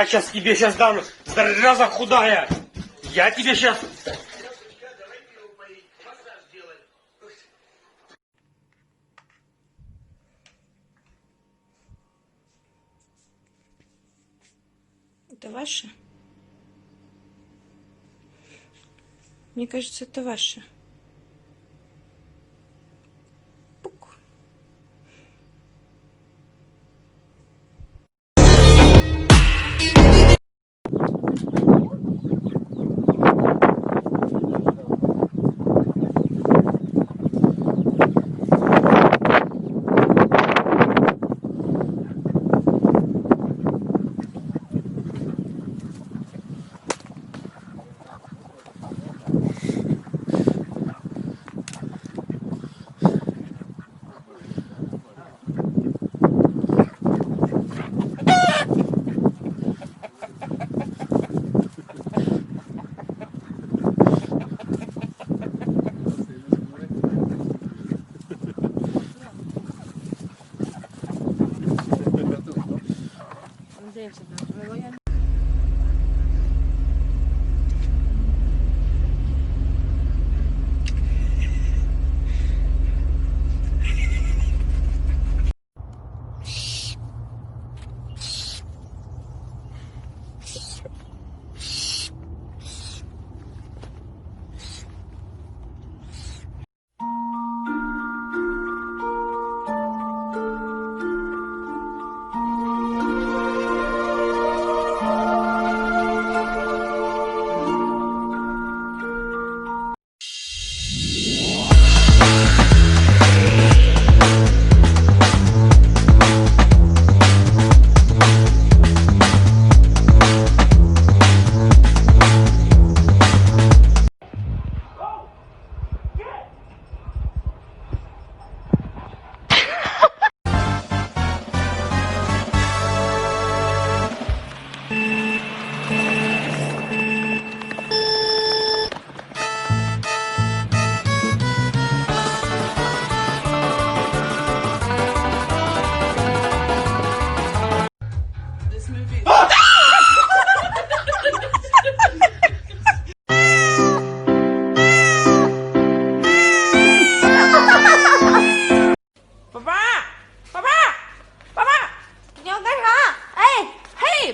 Я сейчас тебе дам, зараза худая. Я тебе сейчас... Это ваше? Мне кажется, это ваше. Пук.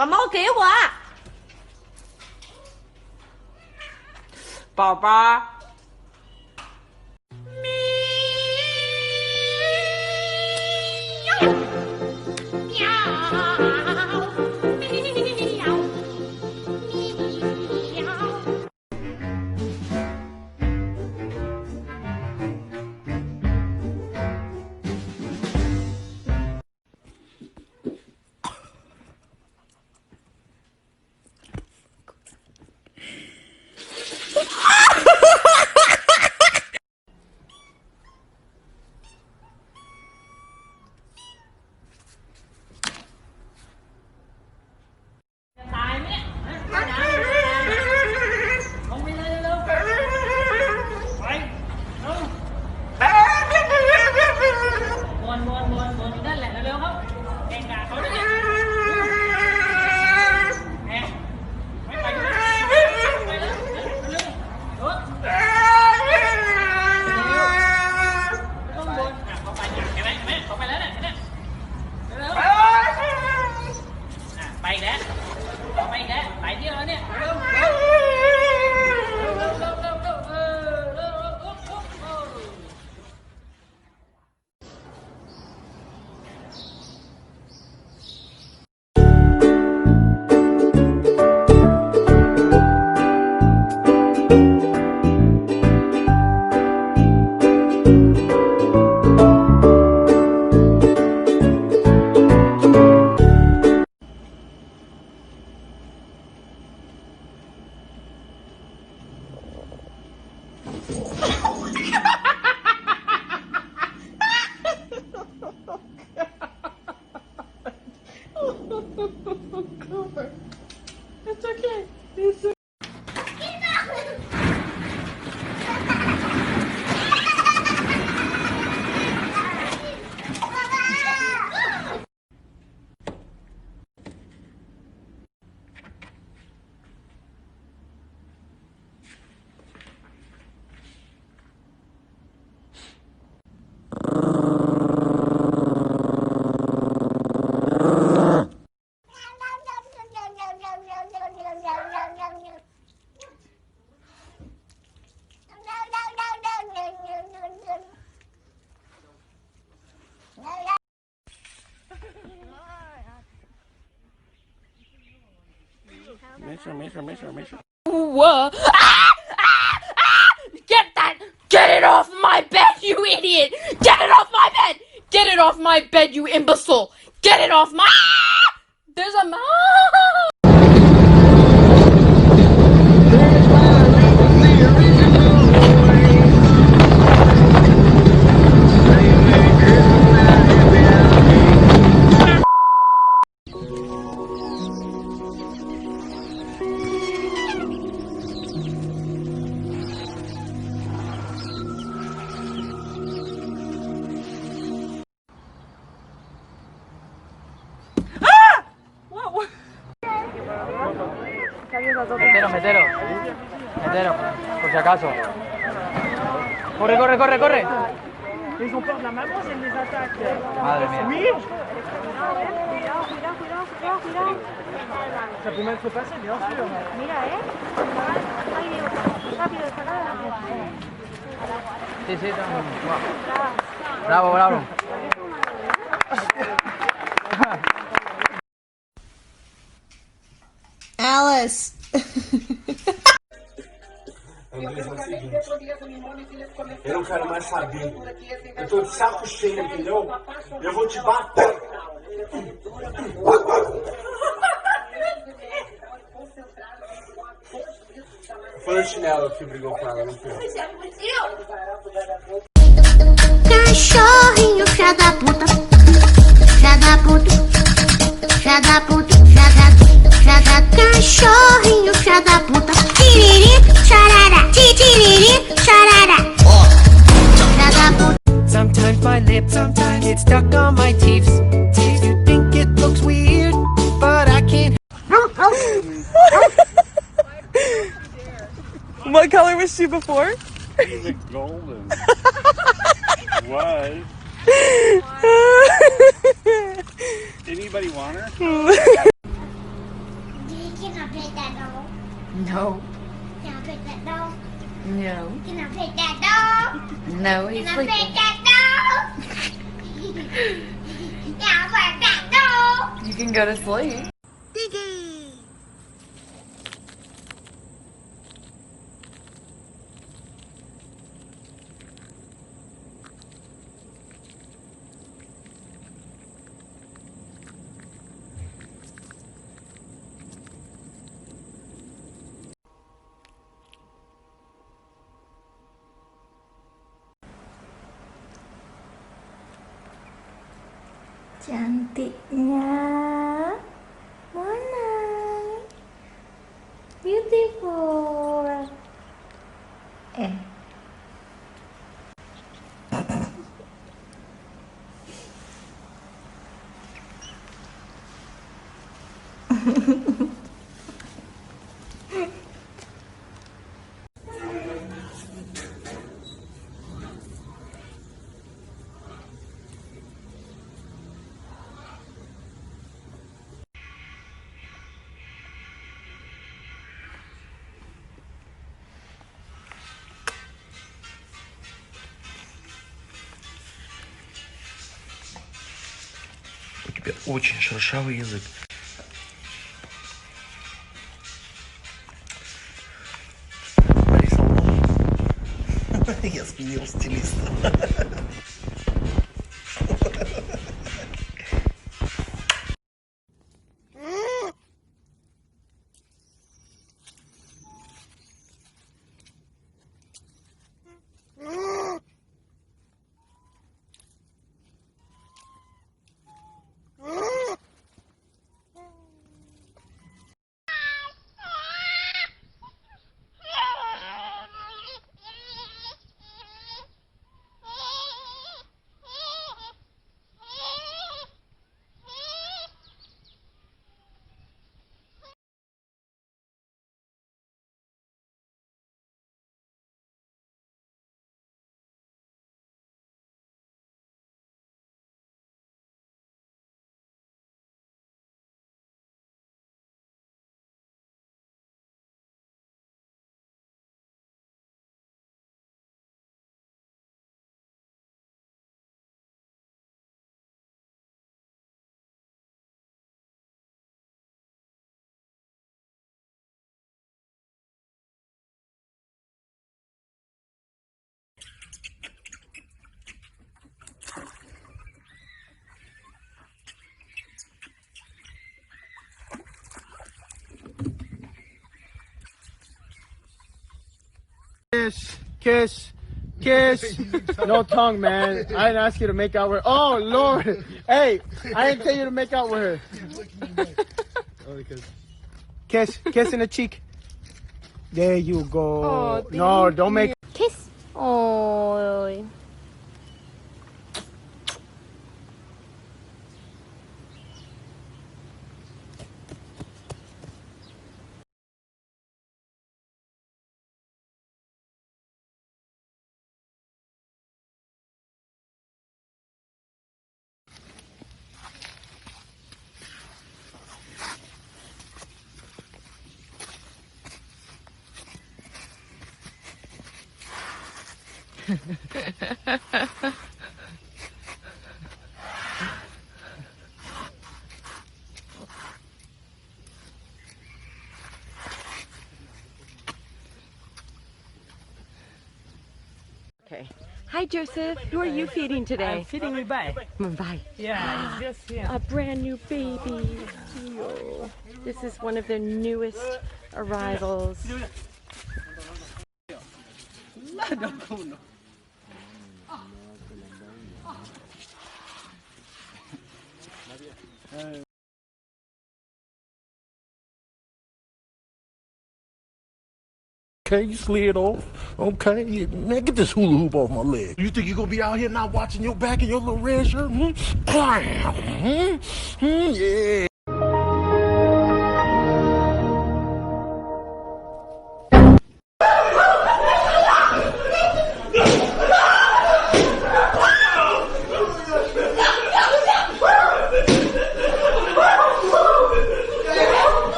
Bà mau cứu à. Bà ba. It's okay. It's okay. Measure. Whoa. Ah! Ah! Ah! Get that! Get it off my bed, you idiot! Get it off my bed! Get it off my bed, you imbecile! Get it off my... Ah! There's a mouse! Metero, por si acaso. Corre, corre, corre, corre. Ils ont peur de la maman, elle les attaque. Madre mía. Oui. Ça peut mal se passer, bien sûr. Sí, sí, bravo, bravo. Alice. Andrés, é o seguinte, eu não quero mais saber. Eu tô de saco cheio, entendeu? Eu vou te bater. Foi o chinelo que brigou com ela, não foi? Cachorrinho, filha da puta. Filha da puta. Filha da puta. Filha da cachorrinho, filha da puta. Tiriri, charara. Tiriri, charara. Filha da puta. Sometimes my lips get stuck on my teeth. You think it looks weird, but I can't. What color was she before? She's a golden. Was. Anybody want her? Can I pet that dog? No. Can I pet that dog? No. Can I pet that dog? No, he's Can I sleeping. pet that dog? Can I pet that dog? You can go to sleep. Cantiknya mana? Beautiful. У тебя очень шершавый язык. Нарисовал. Я сменил стилиста. Kiss, kiss, kiss. No tongue, man. I didn't ask you to make out with her. Oh, Lord. Hey, I didn't tell you to make out with her. Kiss, kiss in the cheek. There you go. Oh, no, don't make. Kiss. Oh. Okay. Hi, Joseph. Who are you feeding today? I'm feeding Mumbai. Mumbai. Yeah, it's just here. A brand new baby. Theo. This is one of their newest arrivals. Okay, you slid off. Okay, man, get this hula hoop off my leg. You think you gonna be out here not watching your back in your little red shirt? Yeah.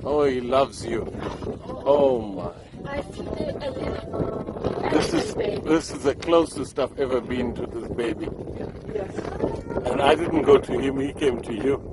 Oh, he loves you. Oh my. This is the closest I've ever been to this baby. Yes. And I didn't go to him, he came to you.